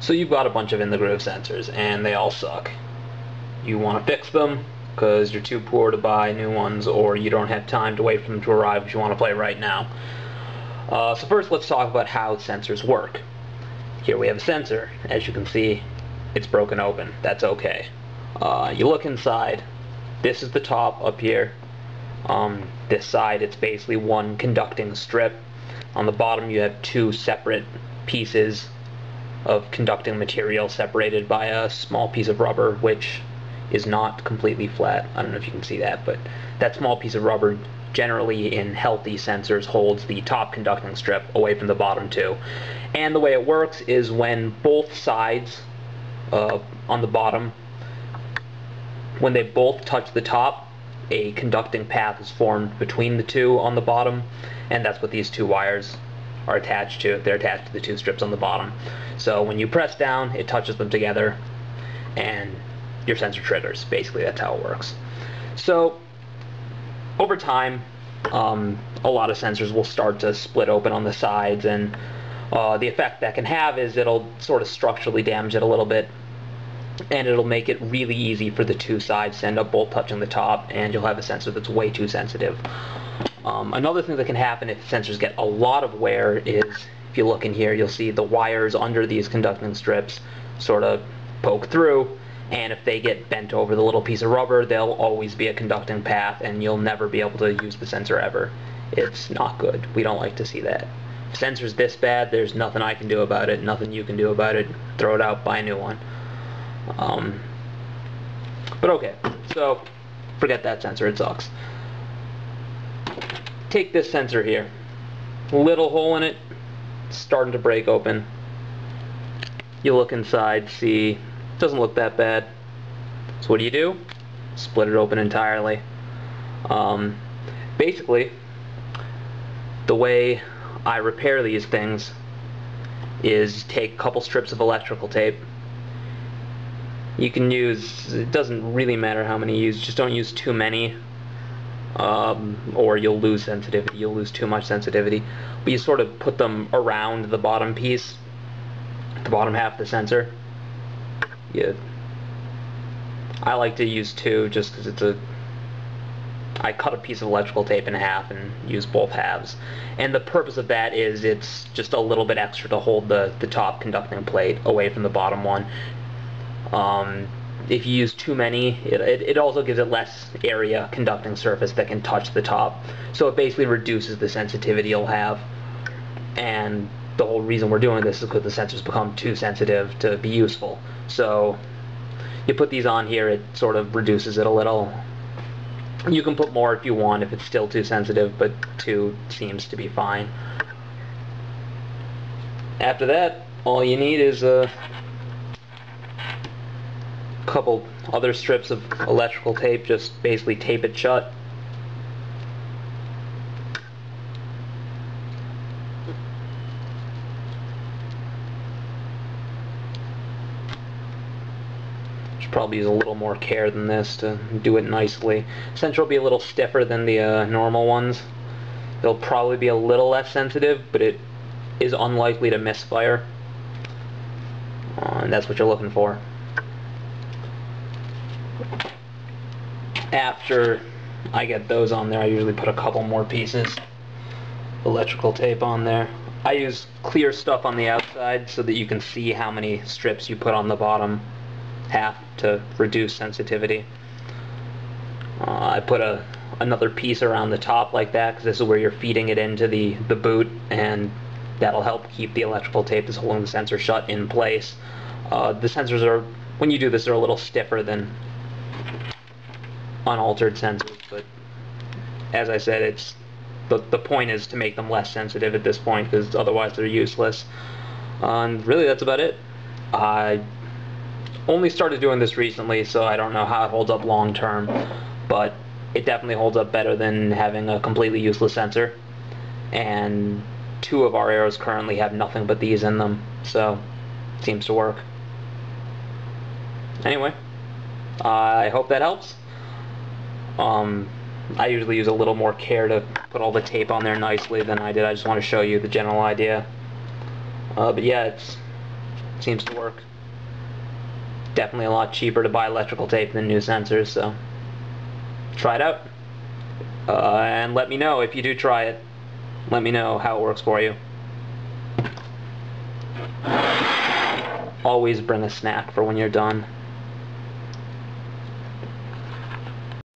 So you've got a bunch of in-the-groove sensors, and they all suck. You want to fix them because you're too poor to buy new ones, or you don't have time to wait for them to arrive if you want to play right now. So first, let's talk about how sensors work. Here we have a sensor. As you can see, it's broken open. That's okay. You look inside. This is the top up here. This side, it's basically one conducting strip. On the bottom, you have two separate pieces of conducting material separated by a small piece of rubber, which is not completely flat. I don't know if you can see that, but that small piece of rubber generally in healthy sensors holds the top conducting strip away from the bottom two. And the way it works is when both sides on the bottom, when they both touch the top, a conducting path is formed between the two on the bottom, and that's what these two wires are attached to. They're attached to the two strips on the bottom. So when you press down, it touches them together, and your sensor triggers. Basically, that's how it works. So over time, a lot of sensors will start to split open on the sides, and the effect that can have is it'll sort of structurally damage it a little bit, and it'll make it really easy for the two sides to end up both touching the top, and you'll have a sensor that's way too sensitive. Another thing that can happen if sensors get a lot of wear is, if you look in here, you'll see the wires under these conducting strips sort of poke through, and if they get bent over the little piece of rubber, there'll always be a conducting path, and you'll never be able to use the sensor ever. It's not good. We don't like to see that. If the sensor's this bad, there's nothing I can do about it, nothing you can do about it. Throw it out, buy a new one. But okay, so forget that sensor, it sucks. Take this sensor here, little hole in it, starting to break open. You look inside, see, it doesn't look that bad. So what do? Split it open entirely. Basically, the way I repair these things is take a couple strips of electrical tape. You can use, it doesn't really matter how many you use, just don't use too many, or you'll lose sensitivity, you'll lose too much sensitivity. But you sort of put them around the bottom piece, the bottom half of the sensor. I like to use two just because I cut a piece of electrical tape in half and use both halves. And the purpose of that is it's just a little bit extra to hold the top conducting plate away from the bottom one. If you use too many, it also gives it less area conducting surface that can touch the top. So it basically reduces the sensitivity you'll have. And the whole reason we're doing this is because the sensors become too sensitive to be useful. So you put these on here, it sort of reduces it a little. You can put more if you want, if it's still too sensitive, but 2 seems to be fine. After that, all you need is a couple other strips of electrical tape. Just basically tape it shut. Should probably use a little more care than this to do it nicely. Sensor will be a little stiffer than the normal ones. It'll probably be a little less sensitive, but it is unlikely to misfire. And that's what you're looking for. After I get those on there, I usually put a couple more pieces of electrical tape on there. I use clear stuff on the outside so that you can see how many strips you put on the bottom half to reduce sensitivity. I put another piece around the top like that because this is where you're feeding it into the boot, and that'll help keep the electrical tape that's holding the sensor shut in place. The sensors are, when you do this, they're a little stiffer than unaltered sensors, but as I said, it's the point is to make them less sensitive at this point, because otherwise they're useless. And really that's about it. I only started doing this recently, so I don't know how it holds up long term, but it definitely holds up better than having a completely useless sensor. And 2 of our arrows currently have nothing but these in them, so it seems to work. Anyway, I hope that helps. I usually use a little more care to put all the tape on there nicely than I did. I just want to show you the general idea. But yeah, it's seems to work. Definitely a lot cheaper to buy electrical tape than new sensors, so try it out. And let me know if you do try it. Let me know how it works for you. Always bring a snack for when you're done.